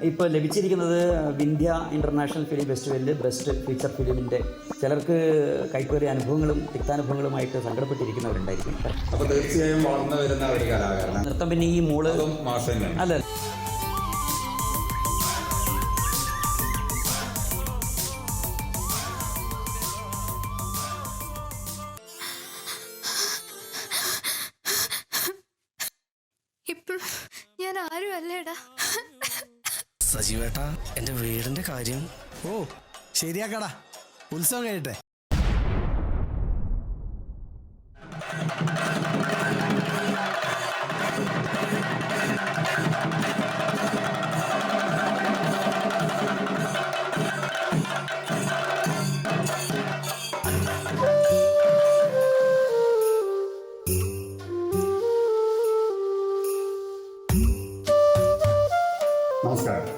ഇപ്പോൾ ലഭിച്ചിരിക്കുന്നത് Vindhya international film ഫെസ്റ്റിവലിൽ ബെസ്റ്റ് ഫീച്ചർ ഫിലിമിൻ്റെ ചിലർക്ക് കൈപ്പേറിയ അനുഭവങ്ങളും തിക്താനുഭവങ്ങളുമായിട്ട് സങ്കടപ്പെട്ടിരിക്കുന്നവരുണ്ടായിരിക്കും. അപ്പോൾ തീർച്ചയായും വളർന്നു വരുന്ന ഒരു കലാകാരനാണ്. നൃത്തം പിന്നെ ഈ മോള് അല്ല ഞാൻ ആരും അല്ലേടാ. സജീവേട്ടാ, എന്റെ വീടിന്റെ കാര്യം ശരിയാക്കടാ, ഉത്സവം കഴിയട്ടെ. നമസ്കാരം.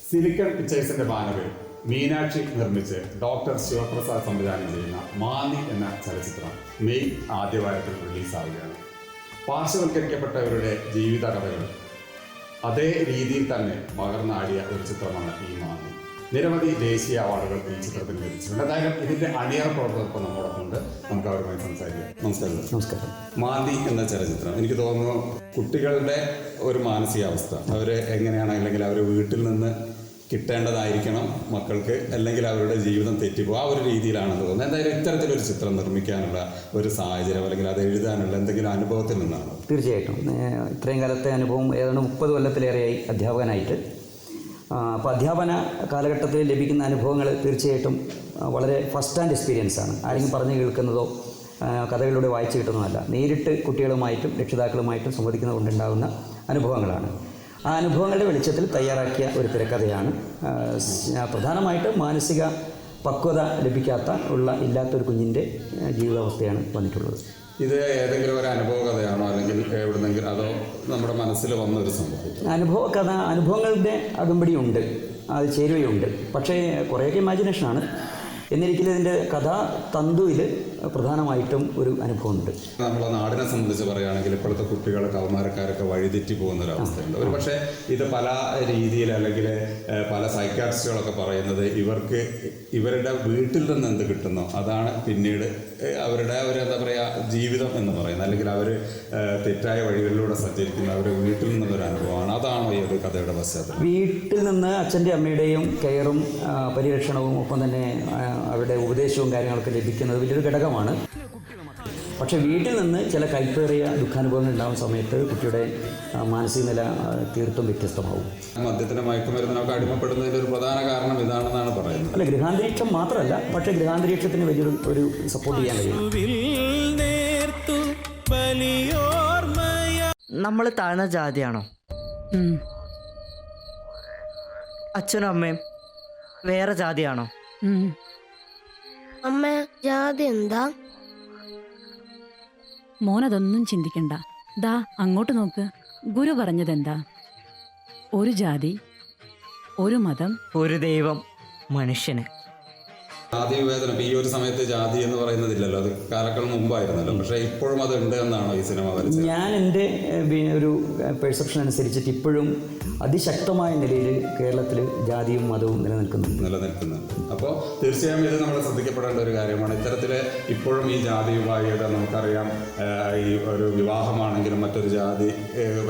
സിലിക്കൺ പിക്ചേഴ്സിന്റെ ബാനറിൽ മീനാക്ഷി നിർമ്മിച്ച് ഡോക്ടർ ശിവപ്രസാദ് സംവിധാനം ചെയ്യുന്ന മാന്നി എന്ന ചലച്ചിത്രം മെയ് ആദ്യവാരത്തിൽ റിലീസാവുകയാണ്. പാർശ്വവൽക്കരിക്കപ്പെട്ടവരുടെ ജീവിത കഥകൾ അതേ രീതിയിൽ തന്നെ പകർന്നാടിയ ഒരു ചിത്രമാണ് ഈ മാന്നി. നിരവധി ദേശീയ അവാർഡുകൾ ഈ ചിത്രത്തിന് ലഭിച്ചിട്ടുണ്ട്. എന്തായാലും ഇതിന്റെ അണിയറ പ്രവർത്തകർക്കും നമ്മോടൊപ്പമുണ്ട്. നമുക്ക് അവരുമായി സംസാരിക്കാം. നമസ്കാരം. നമസ്കാരം. മാന്തി എന്ന ചലച്ചിത്രം, എനിക്ക് തോന്നുന്നു കുട്ടികളുടെ ഒരു മാനസികാവസ്ഥ, അവർ എങ്ങനെയാണ്, അല്ലെങ്കിൽ അവർ വീട്ടിൽ നിന്ന് കിട്ടേണ്ടതായിരിക്കണം മക്കൾക്ക്, അല്ലെങ്കിൽ അവരുടെ ജീവിതം തെറ്റിപ്പോകും, ആ ഒരു രീതിയിലാണെന്ന് തോന്നുന്നത്. എന്തായാലും ഇത്തരത്തിലൊരു ചിത്രം നിർമ്മിക്കാനുള്ള ഒരു സാഹചര്യം, അല്ലെങ്കിൽ അത് എഴുതാനുള്ള എന്തെങ്കിലും അനുഭവത്തിൽ നിന്നാണ്? തീർച്ചയായിട്ടും ഇത്രയും കാലത്തെ അനുഭവം ഏതാണ്ട് 30 കൊല്ലത്തിലേറെയായി അധ്യാപകനായിട്ട്. അപ്പോൾ അധ്യാപന കാലഘട്ടത്തിൽ ലഭിക്കുന്ന അനുഭവങ്ങൾ തീർച്ചയായിട്ടും വളരെ ഫസ്റ്റ് ഹാൻഡ് എക്സ്പീരിയൻസ് ആണ്. ആരെങ്കിലും പറഞ്ഞു കേൾക്കുന്നതോ കഥകളിലൂടെ വായിച്ചു കിട്ടുന്നതല്ല. നേരിട്ട് കുട്ടികളുമായിട്ടും രക്ഷിതാക്കളുമായിട്ടും സംവദിക്കുന്നത് കൊണ്ടുണ്ടാകുന്ന അനുഭവങ്ങളാണ്. ആ അനുഭവങ്ങളുടെ വെളിച്ചത്തിൽ തയ്യാറാക്കിയ ഒരു തിരക്കഥയാണ്. പ്രധാനമായിട്ടും മാനസിക പക്വത ഇല്ലാത്തൊരു കുഞ്ഞിൻ്റെ ജീവിതാവസ്ഥയാണ് വന്നിട്ടുള്ളത്. ഇത് ഏതെങ്കിലും ഒരു അനുഭവ കഥയാണോ, അല്ലെങ്കിൽ എവിടുന്നെങ്കിലും, അതോ നമ്മുടെ മനസ്സിൽ വന്നൊരു സംഭവം? അനുഭവങ്ങളുടെ അകമ്പടിയുണ്ട്, അത് ചേരുവയുണ്ട്. പക്ഷേ കുറേയൊക്കെ ഇമാജിനേഷനാണ്. എന്നിരിക്കലും ഇതിൻ്റെ കഥാ തന്തുവിൽ പ്രധാനമായിട്ടും ഒരു അനുഭവമുണ്ട്. നമ്മളെ നാടിനെ സംബന്ധിച്ച് പറയുകയാണെങ്കിൽ ഇപ്പോഴത്തെ കുട്ടികൾ, കൗമാരക്കാരൊക്കെ വഴിതെറ്റി പോകുന്ന ഒരു അവസ്ഥയുണ്ട്. ഒരു പക്ഷേ ഇത് പല രീതിയിൽ, അല്ലെങ്കിൽ പല സൈക്കാട്രിസ്റ്റുകളൊക്കെ പറയുന്നത് ഇവർക്ക് ഇവരുടെ വീട്ടിൽ നിന്ന് എന്ത് കിട്ടുന്നോ അതാണ് പിന്നീട് അവരുടെ ഒരു എന്താ പറയുക ജീവിതം എന്ന് പറയുന്നത്, അല്ലെങ്കിൽ അവർ തെറ്റായ വഴികളിലൂടെ സഞ്ചരിക്കുന്ന അവരുടെ വീട്ടിൽ നിന്നൊരു അനുഭവമാണ്. അതാണോ ഈ ഒരു കഥയുടെ പശ്ചാത്തലം? വീട്ടിൽ നിന്ന് അച്ഛൻ്റെ അമ്മയുടെയും കെയറും പരിരക്ഷണവും ഒപ്പം തന്നെ അവരുടെ ഉപദേശവും കാര്യങ്ങളൊക്കെ ലഭിക്കുന്നത് വലിയൊരു ഘടകമാണ്. പക്ഷേ വീട്ടിൽ നിന്ന് ചില കൈപ്പേറിയ ദുഃഖാനുഭവങ്ങൾ ഉണ്ടാകുന്ന സമയത്ത് കുട്ടിയുടെ മാനസിക നില തീർത്തും വ്യത്യസ്തമാവും. മദ്യത്തിന്, മയക്കുമരുന്നിനൊക്കെ അടിമപ്പെടുന്നതിൻ്റെ ഒരു പ്രധാന കാരണം ഇതാണെന്നാണ് പറയുന്നത്. അല്ല, ഗൃഹാന്തരീക്ഷം മാത്രമല്ല, പക്ഷേ ഗൃഹാന്തരീക്ഷത്തിന് വലിയൊരു സപ്പോർട്ട് ചെയ്യാൻ കഴിയും. നമ്മൾ താഴ്ന്ന ജാതിയാണോ? അച്ഛനും അമ്മയും വേറെ ജാതിയാണോ? അമ്മ, ജാതി എന്താ? മോനതൊന്നും ചിന്തിക്കണ്ട. ദാ അങ്ങോട്ട് നോക്ക്. ഗുരു പറഞ്ഞതെന്താ? ഒരു ജാതി, ഒരു മതം, ഒരു ദൈവം, മനുഷ്യന്. ജാതി വിവേചനം ഈ ഒരു സമയത്ത് ജാതി എന്ന് പറയുന്നതില്ലല്ലോ, അത് കാലങ്ങൾ മുമ്പായിരുന്നല്ലോ. പക്ഷേ ഇപ്പോഴും അത് ഉണ്ട് എന്നാണോ ഈ സിനിമ വരച്ചത്? ഞാൻ എൻ്റെ ഒരു പെർസെപ്ഷൻ അനുസരിച്ചിട്ട് ഇപ്പോഴും അതിശക്തമായ നിലയിൽ കേരളത്തിൽ ജാതിയും മതവും നിലനിൽക്കുന്നുണ്ട്. അപ്പോൾ തീർച്ചയായും ഇത് നമ്മൾ ശ്രദ്ധിക്കപ്പെടേണ്ട ഒരു കാര്യമാണ്. ഇത്തരത്തിൽ ഇപ്പോഴും ഈ ജാതി വിഭാഗീയത നമുക്കറിയാം. ഈ ഒരു വിവാഹമാണെങ്കിലും മറ്റൊരു ജാതി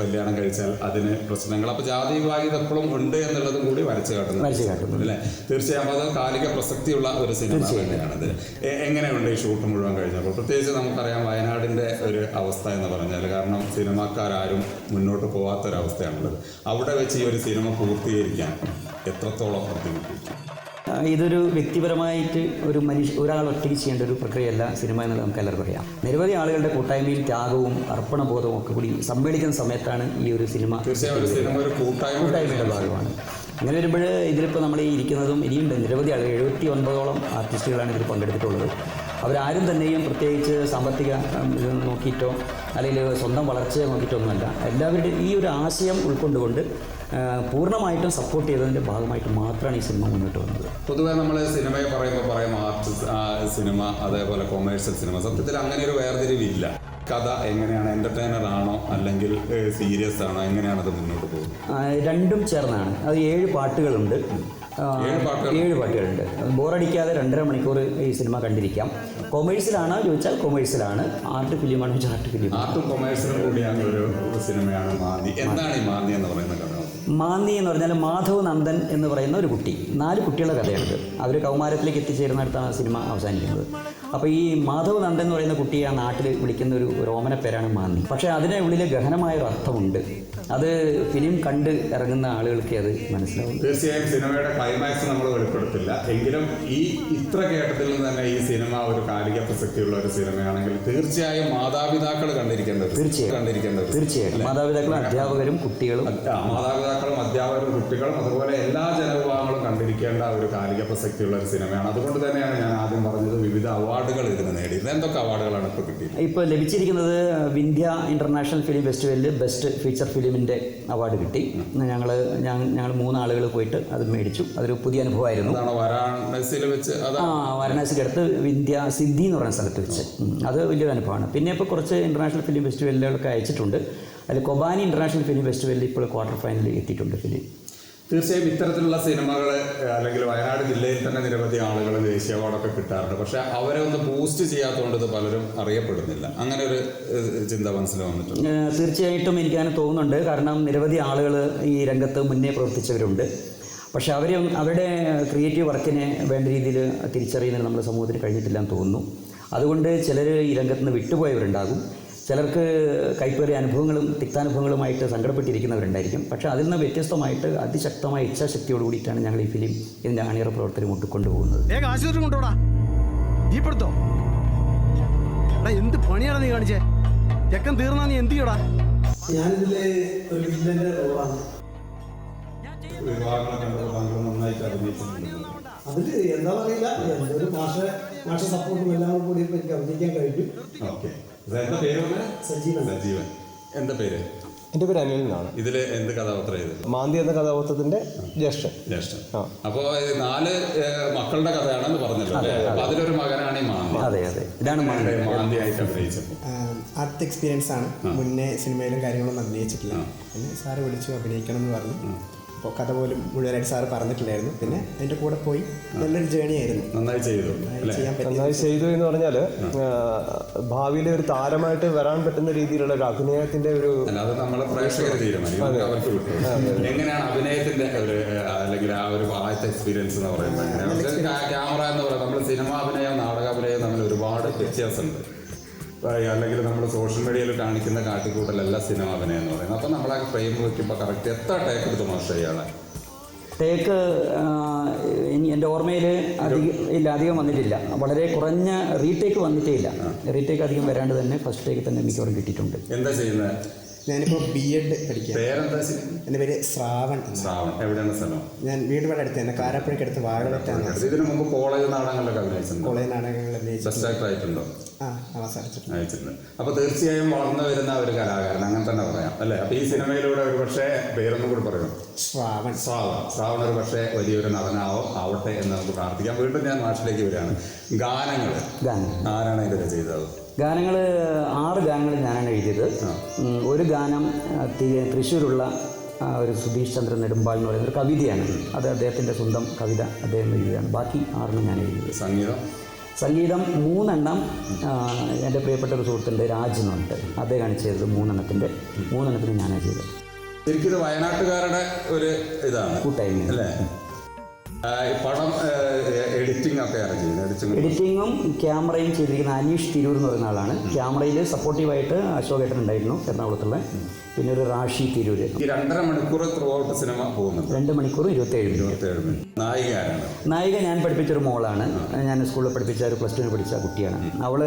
കല്യാണം കഴിച്ചാൽ അതിന് പ്രശ്നങ്ങൾ. അപ്പോൾ ജാതി വിഭാഗീയത എപ്പോഴും ഉണ്ട് എന്നുള്ളതും കൂടി വരച്ചു കാട്ടുന്നു അല്ലേ? തീർച്ചയായും അത് കാലിക പ്രസക്തിയുള്ള ഒരു സിനിമ തന്നെയാണിത്. എങ്ങനെയുണ്ട് ഈ ഷൂട്ട് മുഴുവൻ കഴിഞ്ഞപ്പോൾ? പ്രത്യേകിച്ച് നമുക്കറിയാം വയനാടിൻ്റെ ഒരു അവസ്ഥ എന്ന് പറഞ്ഞാൽ, കാരണം സിനിമാക്കാരും മുന്നോട്ട് പോകാത്തൊരവസ്ഥയാണുള്ളത്. അവിടെ വെച്ച് ഈ ഒരു സിനിമ പൂർത്തീകരിക്കാൻ എത്രത്തോളം ബുദ്ധിമുട്ടി? ഇതൊരു വ്യക്തിപരമായിട്ട് ഒരാൾ ഒറ്റയ്ക്ക് ചെയ്യേണ്ട ഒരു പ്രക്രിയയല്ല സിനിമ എന്നുള്ളത് നമുക്ക് എല്ലാവർക്കും അറിയാം. നിരവധി ആളുകളുടെ കൂട്ടായ്മയും ത്യാഗവും അർപ്പണബോധവും ഒക്കെ കൂടി സമ്മേളിക്കുന്ന സമയത്താണ് ഈ ഒരു സിനിമ കൂട്ടായ്മയുടെ ഭാഗമാണ്. അങ്ങനെ വരുമ്പോൾ ഇതിലിപ്പോൾ നമ്മൾ ഈ ഇരിക്കുന്നതും ഇനിയുണ്ട് നിരവധി ആളുകൾ, 79ഓളം ആർട്ടിസ്റ്റുകളാണ് ഇതിൽ പങ്കെടുത്തിട്ടുള്ളത്. അവരാരും തന്നെയും പ്രത്യേകിച്ച് സാമ്പത്തിക നോക്കിയിട്ടോ അല്ലെങ്കിൽ സ്വന്തം വളർച്ചയെ നോക്കിയിട്ടൊന്നുമല്ല. എല്ലാവരുടെയും ഈ ഒരു ആശയം ഉൾക്കൊണ്ടുകൊണ്ട് പൂർണ്ണമായിട്ടും സപ്പോർട്ട് ചെയ്തതിൻ്റെ ഭാഗമായിട്ട് മാത്രമാണ് ഈ സിനിമ മുന്നോട്ട് വന്നത്. പൊതുവേ നമ്മൾ സിനിമയെ പറയുമ്പോൾ പറയും ആർട്ട് സിനിമ, അതേപോലെ കൊമേഴ്സ്യൽ സിനിമ. സത്യത്തിൽ അങ്ങനെ ഒരു വേർതിരിവില്ല. കഥ എങ്ങനെയാണ്? എൻ്റർടൈനർ ആണോ അല്ലെങ്കിൽ സീരിയസ് ആണോ? എങ്ങനെയാണ് അത് മുന്നോട്ട് പോകുന്നത്? രണ്ടും ചേർന്നാണ്. അത് 7 പാട്ടുകളുണ്ട്. 7 പാട്ടുകളുണ്ട്. ബോറടിക്കാതെ 2.5 മണിക്കൂർ ഈ സിനിമ കണ്ടിരിക്കാം. കൊമേഴ്സിലാണോ ചോദിച്ചാൽ കൊമേഴ്സിലാണ്. ആർട്ട് ഫിലിമാണോ ചോദിച്ചാൽ ആർട്ട് ഫിലിം. ആർട്ടും കൊമേഴ്സിനും കൂടിയാണ് ഒരു സിനിമയാണ് മാന്തി. എന്താണ് ഈ മാന്തി എന്ന് പറയുന്ന കഥ? മാന്തി എന്ന് പറഞ്ഞാൽ മാധവ് നന്ദൻ എന്ന് പറയുന്ന ഒരു കുട്ടി, 4 കുട്ടികളുടെ കഥയാണിത്. അവർ കൗമാരത്തിലേക്ക് എത്തിച്ചേരുന്നിടത്താണ് സിനിമ അവസാനിക്കുന്നത്. അപ്പോൾ ഈ മാധവ് നന്ദൻ എന്ന് പറയുന്ന കുട്ടിയെ ആ നാട്ടിൽ വിളിക്കുന്ന ഒരു ഓമന പേരാണ് മാന്തി. പക്ഷേ അതിൻ്റെ ഉള്ളിൽ ഗഹനമായൊരു അർത്ഥമുണ്ട്. അത് ഫിലിം കണ്ട് ഇറങ്ങുന്ന ആളുകൾക്ക് അത് മനസ്സിലാവും. തീർച്ചയായും സിനിമയുടെ ക്ലൈമാക്സ് നമ്മൾ വെളിപ്പെടുത്തില്ല. എങ്കിലും ഇത്ര കേട്ടതിൽ നിന്ന് തന്നെ ഈ സിനിമ ഒരു കാലിക പ്രസക്തിയുള്ള ഒരു സിനിമയാണെങ്കിൽ തീർച്ചയായും മാതാപിതാക്കൾ കണ്ടിരിക്കേണ്ടത്. തീർച്ചയായും മാതാപിതാക്കളും അധ്യാപകരും കുട്ടികളും അധ്യാപകരും കുട്ടികളും അതുപോലെ എല്ലാ ജനവിഭാഗങ്ങളും കണ്ടിരിക്കേണ്ട ഒരു കാലിക പ്രസക്തിയുള്ള ഒരു സിനിമയാണ്. അതുകൊണ്ട് തന്നെയാണ് ഞാൻ ആദ്യം പറഞ്ഞത് വിവിധ അവാർഡുകൾ ഇതിന് നേടിയത്. എന്തൊക്കെ അവാർഡുകളാണ് ഇപ്പോൾ കിട്ടിയത്? ഇപ്പോൾ ലഭിച്ചിരിക്കുന്നത് വിന്ധ്യ ഇന്റർനാഷണൽ ഫിലിം ഫെസ്റ്റിവലിൽ ബെസ്റ്റ് ഫീച്ചർ ഫിലിമിൻ്റെ അവാർഡ് കിട്ടി. ഞങ്ങൾ 3 ആളുകൾ പോയിട്ട് അത് മേടിച്ചു. അതൊരു പുതിയ അനുഭവമായിരുന്നു. വാരാണസിയിൽ വെച്ച് വാരണാസിക്ക് അടുത്ത് വിന്ധ്യ സിദ്ധി എന്ന് പറയുന്ന സ്ഥലത്ത് വെച്ച് അത് വലിയൊരു അനുഭവമാണ്. പിന്നെ ഇപ്പോൾ കുറച്ച് ഇന്റർനാഷണൽ ഫിലിം ഫെസ്റ്റിവലുകളൊക്കെ അയച്ചിട്ടുണ്ട്. അതിൽ കൊബാനി ഇന്റർനാഷണൽ ഫിലിം ഫെസ്റ്റിവലിൽ ഇപ്പോൾ ക്വാർട്ടർ ഫൈനലിൽ എത്തിയിട്ടുണ്ട് ഫിലിം. തീർച്ചയായും ഇത്തരത്തിലുള്ള സിനിമകൾ അല്ലെങ്കിൽ വയനാട് ജില്ലയിൽ തന്നെ നിരവധി ആളുകൾ ദേശീയ അവാർഡൊക്കെ കിട്ടാറുണ്ട്. പക്ഷേ അവരെ ഒന്ന് ബൂസ്റ്റ് ചെയ്യാത്തതുകൊണ്ട് ഇത് പലരും അറിയപ്പെടുന്നില്ല. അങ്ങനെ ഒരു ചിന്ത മനസ്സിൽ വന്നിട്ടുണ്ട്. തീർച്ചയായിട്ടും എനിക്കങ്ങനെ തോന്നുന്നുണ്ട്. കാരണം നിരവധി ആളുകൾ ഈ രംഗത്ത് മുന്നേ പ്രവർത്തിച്ചവരുണ്ട്. പക്ഷേ അവരുടെ ക്രിയേറ്റീവ് വർക്കിനെ വേണ്ട രീതിയിൽ തിരിച്ചറിയുന്നതിന് നമ്മുടെ സമൂഹത്തിന് കഴിഞ്ഞിട്ടില്ലെന്ന് തോന്നുന്നു. അതുകൊണ്ട് ചിലർ ഈ രംഗത്ത് നിന്ന് വിട്ടുപോയവരുണ്ടാകും. ചിലർക്ക് കൈപ്പേറിയ അനുഭവങ്ങളും തിക്താനുഭവങ്ങളുമായിട്ട് സങ്കടപ്പെട്ടിരിക്കുന്നവരുണ്ടായിരിക്കും. പക്ഷേ അതിൽ നിന്ന് വ്യത്യസ്തമായിട്ട് അതിശക്തമായ ഇച്ഛാശക്തിയോട് കൂടിയിട്ടാണ് ഞങ്ങൾ ഈ ഫിലിം ഇതിൻ്റെ അണിയറ പ്രവർത്തനം കൊണ്ടുപോകുന്നത്. എന്ത് പണിയാണ് നീ കാണിച്ചേ? ചെക്കൻ തീർന്നാ നീ എന്ത് ചെയ്യടാ? ഞാനിതിലെ ഒരു വില്ലന്റെ റോളാണ്. നന്നായിട്ട് അഭിനയിച്ചിട്ടുണ്ട്. അതില് എന്താ പറയില്ല, എന്തൊരു മാഷ സപ്പോർട്ടും എല്ലാം കൂടി ഇപ്പൊ എനിക്ക് അഭിനയിക്കാൻ കഴിഞ്ഞു. സജീവൻ. എന്താ പേര്? എൻ്റെ പേര് അനിൽ എന്നാണ്. ഇതില് എന്ത് കഥാപാത്രം ചെയ്തത്? മാന്തി എന്ന കഥാപാത്രത്തിന്റെ ജ്യേഷ്ഠൻ. അപ്പോൾ 4 മക്കളുടെ കഥയാണെന്ന് പറഞ്ഞല്ലോ. അപ്പൊ അതിലൊരു മകനാണ് ഈ മാന്തി. അതെ, ഇതാണ് മാന്തിയായിട്ട് അഭിനയിച്ചത്. ആദ്യത്തെ എക്സ്പീരിയൻസ് ആണ്. മുന്നേ സിനിമയിലും കാര്യങ്ങളൊന്നും അഭിനയിച്ചിട്ടില്ല. പിന്നെ സാറ് വിളിച്ചു അഭിനയിക്കണം എന്ന് പറഞ്ഞു. അപ്പോൾ കഥ പോലും മുഴുവനായിട്ട് സാറ് പറഞ്ഞിട്ടില്ലായിരുന്നു. പിന്നെ അതിൻ്റെ കൂടെ പോയി നല്ലൊരു ജേണി ആയിരുന്നു. നന്നായി ചെയ്തു എന്ന് പറഞ്ഞാൽ ഭാവിയിലെ ഒരു താരമായിട്ട് വരാൻ പറ്റുന്ന രീതിയിലുള്ള ഒരു അഭിനയത്തിന്റെ ഒരു നമ്മളെ പ്രേക്ഷകർ തീരുമാനിക്കും. അവർക്ക് വിട്ടു. എങ്ങനെയാണ് അഭിനയത്തിന്റെ ഒരു അല്ലെങ്കിൽ ആ ഒരു ആദ്യത്തെ എക്സ്പീരിയൻസ് എന്ന് പറയുമ്പോൾ ക്യാമറ എന്ന് പറയുന്നത് നമ്മൾ സിനിമ അഭിനയം നാടകാഭിനയം തമ്മിൽ ഒരുപാട് വ്യത്യാസമുണ്ട്. അല്ലെങ്കിൽ നമ്മൾ സോഷ്യൽ മീഡിയയിൽ കാണിക്കുന്ന കാട്ടിക്കൂട്ടലല്ല സിനിമ അഭിനയം എന്ന് പറയുന്നത്. അപ്പം നമ്മളെ ഫ്രെയിം വയ്ക്കുമ്പോൾ കറക്റ്റ് എത്ര ടേക്ക് എടുത്ത് മാഷ് ചെയ്യാതെ? ടേക്ക് എൻ്റെ ഓർമ്മയിൽ അധികം വന്നിട്ടില്ല. വളരെ കുറഞ്ഞ റീടേക്ക് വന്നിട്ടേ ഇല്ല. റീടേക്ക് അധികം വരാണ്ട് തന്നെ ഫസ്റ്റ് ടേക്ക് തന്നെ മിക്കവാറും കിട്ടിയിട്ടുണ്ട്. എന്താ ചെയ്യുന്നത്? ഞാനിപ്പോൾ BEd പഠിക്കുക. എൻ്റെ പേര് ശ്രാവൺ. എവിടെയാണ് സ്ഥലം? ഞാൻ വീട് ഇവിടെ അടുത്ത് തന്നെ കാരാപ്പുഴയ്ക്ക് അടുത്ത് വാഴവറ്റാണ്. ഇതിനു മുമ്പ് കോളേജ് നാടകങ്ങളിലൊക്കെ അഭിനയിച്ചിട്ടുണ്ട്. കോളേജ് നാടകങ്ങൾ ആയിട്ടുണ്ടോ? അവസാനിച്ചിട്ടുണ്ട്. അപ്പോൾ തീർച്ചയായും വളർന്നു വരുന്ന ഒരു കലാകാരൻ അങ്ങനെ തന്നെ പറയാം അല്ലേ? അപ്പോൾ ഈ സിനിമയിലൂടെ ഒരു പക്ഷേ പേരൊന്നും കൂടി പറയണം. ശ്രാവൺ ഒരു പക്ഷേ വലിയൊരു നടനാവട്ടെ എന്ന് നമുക്ക് പ്രാർത്ഥിക്കാം. വീണ്ടും ഞാൻ നാട്ടിലേക്ക് വരികയാണ്. ഗാനങ്ങൾ ആരാണ് ഇതിൽ ചെയ്തത്? ഗാനങ്ങൾ 6 ഗാനങ്ങൾ ഞാനാണ് എഴുതിയത്. ഒരു ഗാനം തൃശ്ശൂരുള്ള ഒരു സുധീഷ് ചന്ദ്രൻ നെടുമ്പാൾ എന്ന് പറയുന്ന ഒരു കവിതയാണ്. അത് അദ്ദേഹത്തിൻ്റെ സ്വന്തം കവിത അദ്ദേഹം എഴുതിയതാണ്. ബാക്കി 6 ഞാൻ എഴുതിയത്. സംഗീതം 3 എണ്ണം എൻ്റെ പ്രിയപ്പെട്ട ഒരു സുഹൃത്തുണ്ട് രാജ് എന്ന് പറഞ്ഞിട്ട് അദ്ദേഹമാണ് ചെയ്തത്. 3 എണ്ണത്തിന് ഞാനാണ് ചെയ്തത്. ശരിക്കും വയനാട്ടുകാരുടെ ഒരു ഇതാണ് കൂട്ടായ്മ അല്ലേ? പടം എഡിറ്റിങ്ങും ക്യാമറയും ചെയ്തിരിക്കുന്ന അനീഷ് തിരൂർ എന്ന് പറയുന്ന ആളാണ്. ക്യാമറയിൽ സപ്പോർട്ടീവായിട്ട് അശോകേട്ടൻ ഉണ്ടായിരുന്നു എറണാകുളത്തുള്ള. പിന്നെ ഒരു റാഷി തിരൂര്. 2.5 മണിക്കൂർ ത്രൂ ഔട്ട് സിനിമ പോകുന്നുണ്ട്. 2 മണിക്കൂർ 27 മിനിറ്റ്. നായിക ഞാൻ പഠിപ്പിച്ചൊരു മോളാണ്. ഞാൻ സ്കൂളിൽ പഠിപ്പിച്ച ഒരു +2 പഠിച്ച കുട്ടിയാണ്. അവൾ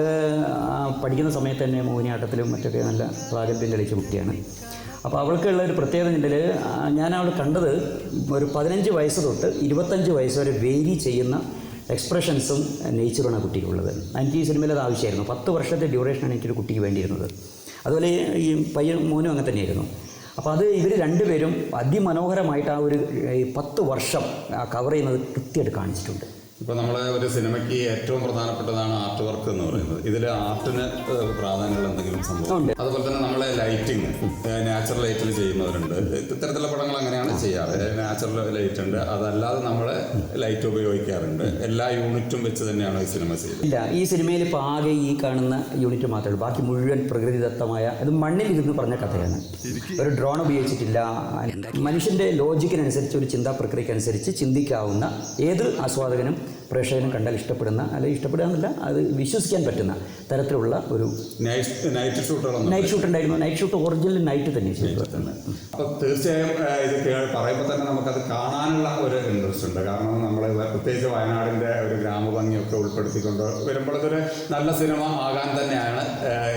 പഠിക്കുന്ന സമയത്ത് തന്നെ മോഹിനിയാട്ടത്തിലും മറ്റൊക്കെ നല്ല പ്രാഗൽഭ്യം തെളിയിച്ച കുട്ടിയാണ്. അപ്പോൾ അവൾക്കുള്ള ഒരു പ്രത്യേകത ഉണ്ടെങ്കിൽ ഞാൻ അവൾ കണ്ടത് ഒരു 15 വയസ്സ് തൊട്ട് 25 വയസ്സ് വരെ വേരി ചെയ്യുന്ന എക്സ്പ്രഷൻസും നേച്ചറുമാണ് കുട്ടിക്കുള്ളത്. എനിക്ക് ഈ സിനിമയിൽ അത് ആവശ്യമായിരുന്നു. 10 വർഷത്തെ ഡ്യൂറേഷനാണ് എനിക്കൊരു കുട്ടിക്ക് വേണ്ടിയിരുന്നത്. അതുപോലെ ഈ മോനും അങ്ങനെ തന്നെയായിരുന്നു. അപ്പോൾ അത് ഇവർ 2 പേരും അതിമനോഹരമായിട്ട് ആ ഒരു 10 വർഷം കവർ ചെയ്യുന്നത് കൃത്യമായിട്ട് കാണിച്ചിട്ടുണ്ട്. ഇപ്പോൾ നമ്മൾ ഒരു സിനിമയ്ക്ക് ഏറ്റവും പ്രധാനപ്പെട്ടതാണ് ആർട്ട് വർക്ക് എന്ന് പറയുന്നത്. ഇതിൽ ആർട്ടിന് പ്രാധാന്യമുള്ള എന്തെങ്കിലും സംഭവം? അതുപോലെ തന്നെ നമ്മളെ ലൈറ്റിങ് നാച്ചുറൽ ലൈറ്റിൽ ചെയ്യുന്നവരുണ്ട്. ഇത്തരത്തിലുള്ള പടങ്ങൾ അങ്ങനെയാണ് ചെയ്യാറ്. നാച്ചുറൽ ലൈറ്റ് ഉണ്ട്, അതല്ലാതെ നമ്മൾ ലൈറ്റ് ഉപയോഗിക്കാറുണ്ട്. എല്ലാ യൂണിറ്റും വെച്ച് തന്നെയാണ് ഈ സിനിമ ചെയ്തത്. ഇല്ല, ഈ സിനിമയിൽ ഇപ്പോൾ ആകെ ഈ കാണുന്ന യൂണിറ്റ് മാത്രമേ ഉള്ളൂ. ബാക്കി മുഴുവൻ പ്രകൃതിദത്തമായ അത് മണ്ണിലിരുന്ന് പറഞ്ഞ കഥയാണ്. ഒരു ഡ്രോൺ ഉപയോഗിച്ചിട്ടില്ല. മനുഷ്യൻ്റെ ലോജിക്കിനനുസരിച്ച്, ഒരു ചിന്താ പ്രക്രിയക്കനുസരിച്ച് ചിന്തിക്കാവുന്ന ഏതൊരു ആസ്വാദകനും പ്രേക്ഷകനും കണ്ടാൽ ഇഷ്ടപ്പെടുന്ന, അല്ലെങ്കിൽ ഇഷ്ടപ്പെടുക എന്നല്ല, അത് വിശ്വസിക്കാൻ പറ്റുന്ന തരത്തിലുള്ള ഒരു നൈറ്റ് ഷൂട്ട് ഉണ്ടായിരുന്നു. നൈറ്റ് ഷൂട്ട് ഒറിജിനൽ നൈറ്റ് തന്നെ ചെയ്തു. അപ്പോൾ തീർച്ചയായും ഇത് പറയുമ്പോൾ തന്നെ നമുക്കത് കാണാനുള്ള ഒരു ഇൻട്രസ്റ്റ് ഉണ്ട്. കാരണം നമ്മൾ പ്രത്യേകിച്ച് വയനാടിൻ്റെ ഒരു ഗ്രാമഭംഗിയൊക്കെ ഉൾപ്പെടുത്തിക്കൊണ്ട് വരുമ്പോൾ ഇതൊരു നല്ല സിനിമ ആകാൻ തന്നെയാണ്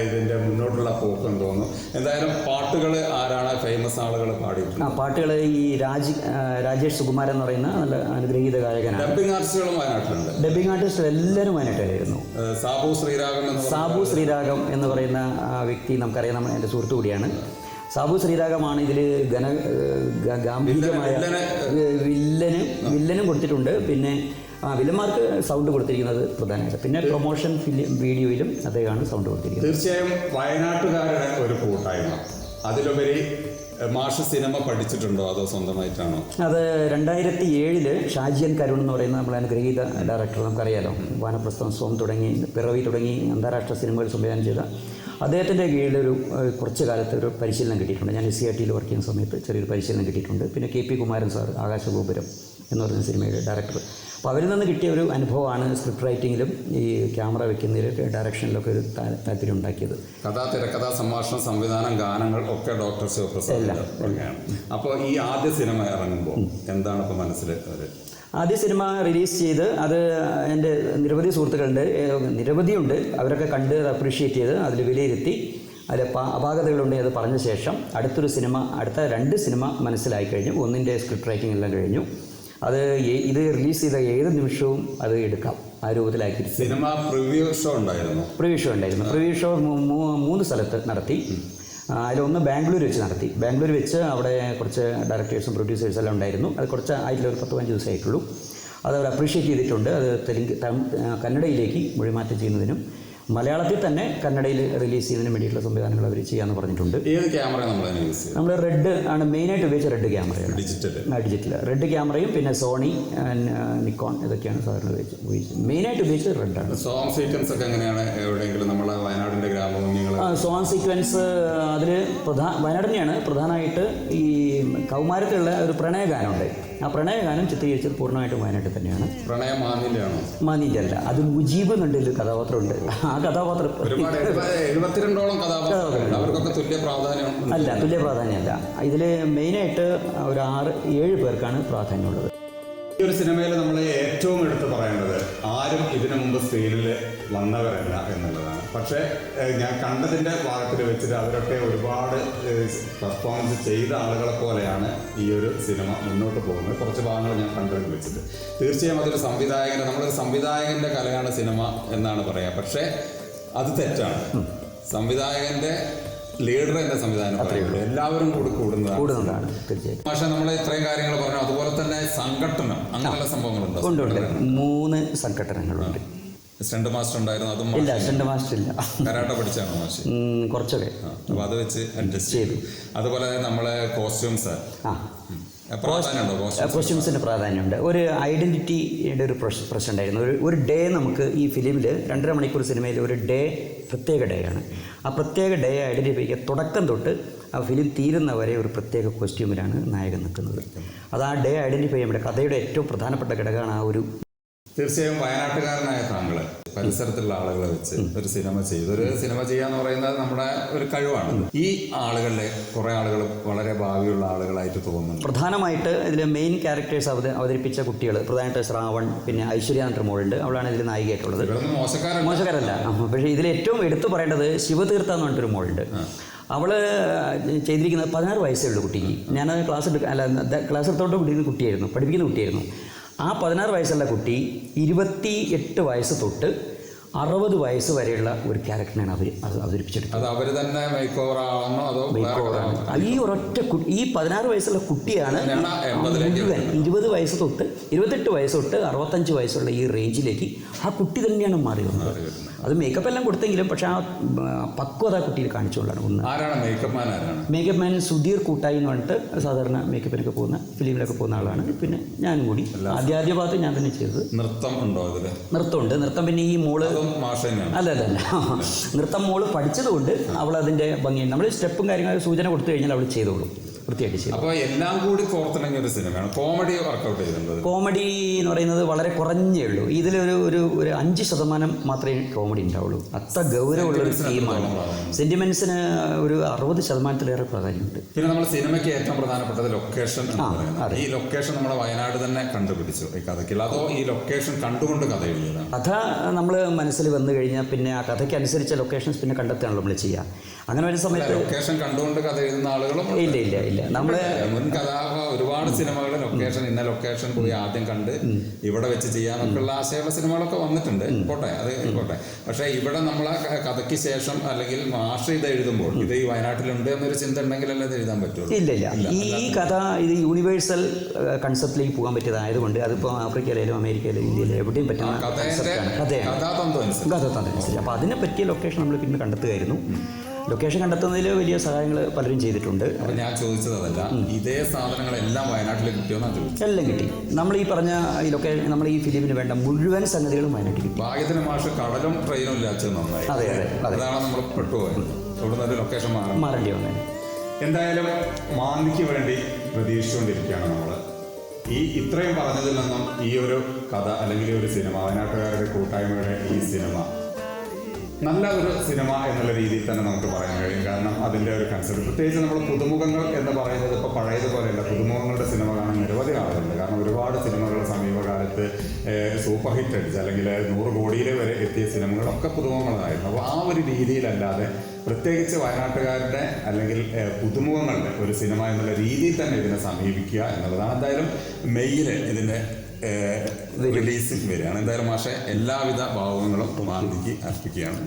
ഇതിൻ്റെ മുന്നോട്ടുള്ള പോക്ക് എന്ന് തോന്നുന്നു. എന്തായാലും പാട്ടുകൾ ആരാണ് ഫേമസ് ആളുകൾ പാടിയിട്ടുണ്ട്? പാട്ടുകൾ ഈ രാജേഷ് സുകുമാരൻ എന്ന് പറയുന്ന നല്ല അനുഗ്രഹീത ഗായകനാണ്. ഡബ്ബിംഗ് ആർട്ടിസ്റ്റുകളും വയനാട്ടിലുണ്ട്. ഡബ്ബിംഗ് ആർട്ടിസ്റ്റ് എല്ലാവരും വയനാട്ടിലായിരുന്നു. സാബു ശ്രീരാഗം എന്ന് പറയുന്ന വ്യക്തി നമുക്കറിയാം, എൻ്റെ സുഹൃത്തു കൂടിയാണ്. സാബു ശ്രീരാഗമാണ് ഇതിൽ ഗാംഭീര്യമായ വില്ലനും കൊടുത്തിട്ടുണ്ട്. പിന്നെ വില്ലന്മാർക്ക് സൗണ്ട് കൊടുത്തിരിക്കുന്നത് പ്രധാനമായിട്ട്. പിന്നെ പ്രൊമോഷൻ വീഡിയോയിലും അദ്ദേഹമാണ് സൗണ്ട് കൊടുത്തിരിക്കുന്നത്. തീർച്ചയായും വയനാട്ടുകാരുടെ ഒരു കൂട്ടായ്മ. അതിലുപരി മാഷ് സിനിമ പഠിച്ചിട്ടുണ്ടോ അതോ സ്വന്തമായിട്ടാണോ? അത് 2007 ഷാജിയൻ കരുൺ എന്ന് പറയുന്ന നമ്മളെ അനുഗ്രഹീത ഡയറക്ടർ, നമുക്കറിയാലോ, വാനപ്രസ്ഥം, സോം തുടങ്ങി, പിറവി തുടങ്ങി അന്താരാഷ്ട്ര സിനിമകൾ സംവിധാനം ചെയ്ത അദ്ദേഹത്തിൻ്റെ കീഴിലൊരു കുറച്ച് കാലത്ത് ഒരു പരിശീലനം കിട്ടിയിട്ടുണ്ട്. ഞാൻ SCRT വർക്ക് ചെയ്യുന്ന സമയത്ത് ചെറിയൊരു പരിശീലനം കിട്ടിയിട്ടുണ്ട്. പിന്നെ KP കുമാരൻ സാർ, ആകാശഗോപുരം എന്ന് പറയുന്ന സിനിമയുടെ ഡയറക്ടർ. അപ്പോൾ അവരിൽ നിന്ന് കിട്ടിയ ഒരു അനുഭവമാണ് സ്ക്രിപ്റ്റ് റൈറ്റിങ്ങിലും ഈ ക്യാമറ വെക്കുന്നതിലും ഡയറക്ഷനിലൊക്കെ ഒരു താല്പര്യം ഉണ്ടാക്കിയത്. കഥ, തിരക്കഥ, സംഭാഷണം, സംവിധാനം, ഗാനങ്ങൾ ഒക്കെ ഡോക്ടർ ശിവപ്രസാദ്. അപ്പോൾ ഈ ആദ്യ സിനിമ ഇറങ്ങുമ്പോൾ എന്താണ് ഇപ്പോൾ മനസ്സിൽ? ആദ്യ സിനിമ റിലീസ് ചെയ്ത് അത് എൻ്റെ നിരവധി സുഹൃത്തുക്കളുണ്ട്, നിരവധിയുണ്ട്. അവരൊക്കെ കണ്ട് അപ്രീഷിയേറ്റ് ചെയ്ത് അതിൽ വിലയിരുത്തി അതിൽ അപാകതകളുണ്ടെങ്കിൽ അത് പറഞ്ഞ ശേഷം അടുത്ത 2 സിനിമ മനസ്സിലായി കഴിഞ്ഞു. ഒന്നിൻ്റെ സ്ക്രിപ്റ്റ് റൈറ്റിംഗ് എല്ലാം കഴിഞ്ഞു. അത് ഇത് റിലീസ് ചെയ്ത ഏത് നിമിഷവും അത് എടുക്കാം, ആ രൂപത്തിലാക്കി. സിനിമ പ്രിവ്യൂ ഷോ ഉണ്ടായിരുന്നു. പ്രിവ്യൂ ഷോ 3 സ്ഥലത്ത് നടത്തി. അതിലൊന്ന് ബാംഗ്ലൂർ വെച്ച് നടത്തി. ബാംഗ്ലൂർ വെച്ച് അവിടെ കുറച്ച് ഡയറക്ടേഴ്സും പ്രൊഡ്യൂസേഴ്സും എല്ലാം ഉണ്ടായിരുന്നു. അത് കുറച്ച് ആയിട്ടുള്ള ഒരു 10-15 ദിവസമായിട്ടുള്ളൂ. അത് അവർ അപ്രീഷിയേറ്റ് ചെയ്തിട്ടുണ്ട്. അത് കന്നഡയിലേക്ക് മൊഴിമാറ്റം ചെയ്യുന്നതിനും മലയാളത്തിൽ തന്നെ കന്നഡയിൽ റിലീസ് ചെയ്യുന്നതിന് വേണ്ടിയിട്ടുള്ള സംവിധാനങ്ങൾ അവർ ചെയ്യാമെന്ന് പറഞ്ഞിട്ടുണ്ട്. ഏത് ക്യാമറ നമ്മൾ റെഡ് ആണ് മെയിനായിട്ട് ഉപയോഗിച്ച റെഡ് ക്യാമറയാണ്. ഡിജിറ്റൽ റെഡ് ക്യാമറയും പിന്നെ സോണി, നിക്കോൺ ഇതൊക്കെയാണ് സാധാരണ ഉപയോഗിച്ചത്. മെയിനായിട്ട് ഉപയോഗിച്ചത് റെഡാണ്. സോങ് സീക്വൻസ് ഒക്കെ എങ്ങനെയാണ്? എവിടെയെങ്കിലും നമ്മളെ വയനാടിൻ്റെ ഗ്രാമഭംഗികൾ സോങ് സീക്വൻസ് അതിൽ വയനാട് തന്നെയാണ് പ്രധാനമായിട്ട്. ഈ കൗമാരത്തിലുള്ള ഒരു പ്രണയഗാനമുണ്ട്. ആ പ്രണയഗാനം ചിത്രീകരിച്ചത് പൂർണ്ണമായിട്ടും വയനാട്ടിൽ തന്നെയാണ്. പ്രണയം മാനിൻ്റെ അല്ല, അത് മുജീബ് എന്നുള്ളൊരു കഥാപാത്രമുണ്ട്. ആ കഥാപാത്രം 72ഓളം കഥാപാത്രങ്ങൾ, അവർക്കൊക്കെ തുല്യ പ്രാധാന്യമല്ല. ഇതിൽ മെയിനായിട്ട് ഒരു 6-7 പേർക്കാണ് പ്രാധാന്യമുള്ളത്. ഈ ഒരു സിനിമയിൽ നമ്മൾ ഏറ്റവും എടുത്ത് പറയേണ്ടത് ആരും ഇതിനു മുമ്പ് സ്ക്രീനിൽ വന്നവരല്ല എന്നുള്ളതാണ്. പക്ഷേ ഞാൻ കണ്ടതിൻ്റെ ഭാഗത്തിൽ വെച്ചിട്ട് അവരൊക്കെ ഒരുപാട് പെർഫോമൻസ് ചെയ്ത ആളുകളെ പോലെയാണ് ഈ ഒരു സിനിമ മുന്നോട്ട് പോകുന്നത്. കുറച്ച് ഭാഗങ്ങൾ ഞാൻ കണ്ടതിൽ വെച്ചിട്ട് തീർച്ചയായും അതൊരു നമ്മളൊരു സംവിധായകൻ്റെ കലയാണ് സിനിമ എന്നാണ് പറയുക. പക്ഷേ അത് തെറ്റാണ്. സംവിധായകൻ്റെ ലീഡർ എന്ന സംവിധാനം എല്ലാവരും കൂടി കൂടുന്നതാണ്. പക്ഷേ നമ്മൾ ഇത്രയും കാര്യങ്ങൾ പറഞ്ഞു. അതുപോലെ തന്നെ സംഘട്ടനം, അങ്ങനെയുള്ള സംഭവങ്ങളുണ്ട്. 3 സംഘട്ടനങ്ങളുണ്ട്. സ്റ്റണ്ട് മാസ്റ്റർ ഉണ്ടായിരുന്നു. അതും ഇല്ല, സ്റ്റണ്ട് മാസ്റ്റർ ഇല്ല. കരാട്ട പഠിച്ചാണോ മാഷ്? കുറച്ചൊക്കെ. അപ്പോൾ അത് വെച്ച് അഡ്ജസ്റ്റ് ചെയ്തു. അതുപോലെ നമ്മളെ കോസ്റ്റ്യൂംസ് കോസ്റ്റ്യൂംസിന് പ്രാധാന്യമുണ്ട്. ഒരു ഐഡൻറ്റിറ്റിയുടെ ഒരു പ്രശ്നം ഉണ്ടായിരുന്നു. ഒരു ഡേ നമുക്ക് ഈ ഫിലിമിൽ 2.5 മണിക്കൂർ സിനിമയിൽ ഒരു ഡേ പ്രത്യേക ഡേ ആണ്. ആ പ്രത്യേക ഡേ ഐഡൻറ്റിഫൈ ചെയ്യുക. തുടക്കം തൊട്ട് ആ ഫിലിം തീരുന്നവരെ ഒരു പ്രത്യേക കോസ്റ്റ്യൂമിലാണ് നായകൻ നിൽക്കുന്നത്. അത് ആ ഡേ ഐഡൻറ്റിഫൈ ചെയ്യുമ്പോൾ കഥയുടെ ഏറ്റവും പ്രധാനപ്പെട്ട ഘടകമാണ് ആ ഒരു. തീർച്ചയായും വയനാട്ടുകാരനായ താങ്കൾ പരിസരത്തുള്ള ആളുകളെ വെച്ച് ഒരു സിനിമ ചെയ്തു. ഒരു സിനിമ ചെയ്യാന്ന് പറയുന്നത് നമ്മുടെ ഒരു കഴിവാണ്. ഈ ആളുകളിലെ കുറേ ആളുകൾ വളരെ ഭാവിയുള്ള ആളുകളായിട്ട് തോന്നുന്നു. പ്രധാനമായിട്ട് ഇതിൽ മെയിൻ ക്യാരക്ടേഴ്സ് അവതരിപ്പിച്ച കുട്ടികൾ പ്രധാനമായിട്ട് ശ്രാവൺ, പിന്നെ ഐശ്വര്യ മുകളുണ്ട്. അവളാണ് ഇതിൽ നായികയായിട്ടുള്ളത്. മോശക്കാരല്ല. പക്ഷേ ഇതിൽ ഏറ്റവും എടുത്തു പറയേണ്ടത് ശിവതീർത്ഥ എന്ന് പറഞ്ഞിട്ടൊരു മോളുണ്ട്. അവൾ ചെയ്തിരിക്കുന്നത് 16 വയസ്സേ ഉള്ളൂ കുട്ടിക്ക്. ഞാൻ ക്ലാസ് എടുത്തോട്ട് പഠിപ്പിക്കുന്ന കുട്ടിയായിരുന്നു. ആ 16 വയസ്സുള്ള കുട്ടി 28 വയസ്സ് തൊട്ട് 60 വയസ്സ് വരെയുള്ള ഒരു ക്യാരക്ടറിനാണ് അവർ അവതരിപ്പിച്ചെടുത്തത്. അത് അവർ തന്നെ മേക്ക് ഓവർ ആണോ അതോ ഈ ഒരൊറ്റ ഈ 16 വയസ്സുള്ള കുട്ടിയാണ് മുഴുവൻ 20 വയസ്സ് തൊട്ട് 28 വയസ്സ് തൊട്ട് 65 വയസ്സുള്ള ഈ റേഞ്ചിലേക്ക് ആ കുട്ടി തന്നെയാണ് മാറി വന്നത്. അത് മേക്കപ്പ് എല്ലാം കൊടുത്തെങ്കിലും പക്ഷെ ആ പക്വത കുട്ടിയിൽ കാണിച്ചുകൊണ്ടാണ് ഒന്ന്. മേക്കപ്പ് മാൻ സുധീർ കൂട്ടായി എന്ന് പറഞ്ഞിട്ട് സാധാരണ മേക്കപ്പിനൊക്കെ പോകുന്ന ഫിലിമിലൊക്കെ പോകുന്ന ആളാണ്. പിന്നെ ഞാനും കൂടി ആദ്യ ഭാഗത്ത് ഞാൻ തന്നെ ചെയ്തത്. നൃത്തം ഉണ്ടോ അതിൽ? നൃത്തമുണ്ട്. നൃത്തം പിന്നെ ഈ മോള് അല്ല നൃത്തം മോള് പഠിച്ചതുകൊണ്ട് അവൾ അതിൻ്റെ ഭംഗി നമ്മൾ സ്റ്റെപ്പും കാര്യങ്ങളും സൂചന കൊടുത്തു കഴിഞ്ഞാൽ അവൾ ചെയ്തോളും, വൃത്തിയായിട്ട് ചെയ്തു. അപ്പോൾ എല്ലാം കൂടി കോർത്തിണങ്ങിയ ഒരു സിനിമയാണ്. കോമഡി വർക്കൗട്ട് ചെയ്തിട്ടുണ്ട്. കോമഡി എന്ന് പറയുന്നത് വളരെ കുറഞ്ഞേ ഉള്ളൂ. ഇതിലൊരു ഒരു 5% മാത്രമേ കോമഡി ഉണ്ടാവുള്ളൂ. അത്ര ഗൗരവമുള്ളൊരു തീമാണ്. സെന്റിമെന്റ്സിന് ഒരു 60%-ലേറെ പ്രാധാന്യമുണ്ട്. പിന്നെ നമ്മൾ സിനിമയ്ക്ക് ഏറ്റവും പ്രധാനപ്പെട്ടത് ലൊക്കേഷൻ. ഈ ലൊക്കേഷൻ നമ്മുടെ വയനാട് തന്നെ കണ്ടുപിടിച്ചു ഈ കഥയ്ക്കുള്ള, അതോ ഈ ലൊക്കേഷൻ കണ്ടുകൊണ്ട് കഥ എഴുതിയതാണ്? കഥ നമ്മൾ മനസ്സിൽ വന്നു കഴിഞ്ഞാൽ പിന്നെ ആ കഥയ്ക്ക് അനുസരിച്ച ലൊക്കേഷൻസ് പിന്നെ കണ്ടെത്തുകയാണല്ലോ നമ്മൾ ചെയ്യുക. അങ്ങനെ വരുന്ന സമയത്ത് ലൊക്കേഷൻ കണ്ടുകൊണ്ട് കഥ എഴുതുന്ന ആളുകളും ഇല്ല നമ്മുടെ മുൻ ഒരുപാട് സിനിമകൾ ലൊക്കേഷൻ ഇന്ന ലൊക്കേഷൻ പോയി ആദ്യം കണ്ട് ഇവിടെ വെച്ച് ചെയ്യാനൊക്കെയുള്ള ആശയമുള്ള സിനിമകളൊക്കെ വന്നിട്ടുണ്ട്. പോട്ടെ, അത് പോട്ടെ. പക്ഷെ ഇവിടെ നമ്മളെ കഥയ്ക്ക് ശേഷം അല്ലെങ്കിൽ മാഷ് ഇത് എഴുതുമ്പോൾ ഇത് ഈ വയനാട്ടിലുണ്ട് എന്നൊരു ചിന്ത ഉണ്ടെങ്കിലല്ലേ ഇത് എഴുതാൻ പറ്റുള്ളൂ. ഇല്ല ഈ കഥ ഇത് യൂണിവേഴ്സൽ കൺസെപ്റ്റിലേക്ക് പോകാൻ പറ്റിയതായതുകൊണ്ട് അതിപ്പോൾ ആഫ്രിക്കയിലും അമേരിക്കയിലും ഇന്ത്യയിലും എവിടെയും പറ്റുന്ന കഥാതന്ത്രം അനുസരിച്ച് അപ്പോൾ അതിനെ പറ്റിയ ലൊക്കേഷൻ നമ്മൾ പിന്നെ കണ്ടെത്തുകയായിരുന്നു. ലൊക്കേഷൻ കണ്ടെത്തുന്നതിൽ വലിയ സഹായങ്ങൾ പലരും ചെയ്തിട്ടുണ്ട്. അപ്പോൾ ഞാൻ ചോദിച്ചത് അതല്ല, ഇതേ സാധനങ്ങളെല്ലാം വയനാട്ടിൽ കിട്ടിയോന്നാ ചോദിച്ചത്? എല്ലാം കിട്ടി. നമ്മൾ ഈ പറഞ്ഞ ഈ ലൊക്കേഷൻ നമ്മൾ ഈ ഫിലിമിന് വേണ്ട മുഴുവൻ സംഗതികളും വയനാട്ടിൽ കിട്ടി. ഭാഗ്യത്തിന് മാഷ് കടലും ട്രെയിനും ഇല്ലാച്ചത് നന്നായി. അതെ. അതാണ് നമ്മൾ പെട്ടുപോയത്. ഇവിടെ നിന്ന് ലൊക്കേഷൻ മാറേണ്ടി വന്നത്. എന്തായാലും മാന്തിക്ക് വേണ്ടി പ്രതീക്ഷിച്ചുകൊണ്ടിരിക്കുകയാണ് നമ്മൾ. ഇത്രയും പറഞ്ഞതിൽ നിന്നും ഈ ഒരു കഥ അല്ലെങ്കിൽ ഒരു സിനിമ, വയനാട്ടുകാരുടെ കൂട്ടായ്മയുടെ ഈ സിനിമ നല്ല ഒരു സിനിമ എന്നുള്ള രീതിയിൽ തന്നെ നമുക്ക് പറയാൻ കഴിയും. കാരണം അതിൻ്റെ ഒരു കൺസെപ്റ്റ്, പ്രത്യേകിച്ച് നമ്മൾ പുതുമുഖങ്ങൾ എന്ന് പറയുന്നത് ഇപ്പോൾ പഴയതുപോലെയല്ല. പുതുമുഖങ്ങളുടെ സിനിമ കാണാൻ നിരവധി ആളുകളുണ്ട്. കാരണം ഒരുപാട് സിനിമകൾ സമീപകാലത്ത് സൂപ്പർ ഹിറ്റ് അടിച്ച് അല്ലെങ്കിൽ 100 കോടിയിൽ വരെ എത്തിയ സിനിമകളൊക്കെ പുതുമുഖങ്ങളായിരുന്നു. അപ്പോൾ ആ ഒരു രീതിയിലല്ലാതെ പ്രത്യേകിച്ച് വയനാട്ടുകാരുടെ അല്ലെങ്കിൽ പുതുമുഖങ്ങളുടെ ഒരു സിനിമ എന്നുള്ള രീതിയിൽ തന്നെ ഇതിനെ സമീപിക്കുക എന്നുള്ളതാണ്. എന്തായാലും മെയ്യിൽ ഇതിൻ്റെ റിലീസിൽ വരികയാണ്. എന്തായാലും മാഷെ എല്ലാവിധ ഭാവങ്ങളും മാന്തിക്ക് അർപ്പിക്കുകയാണ്.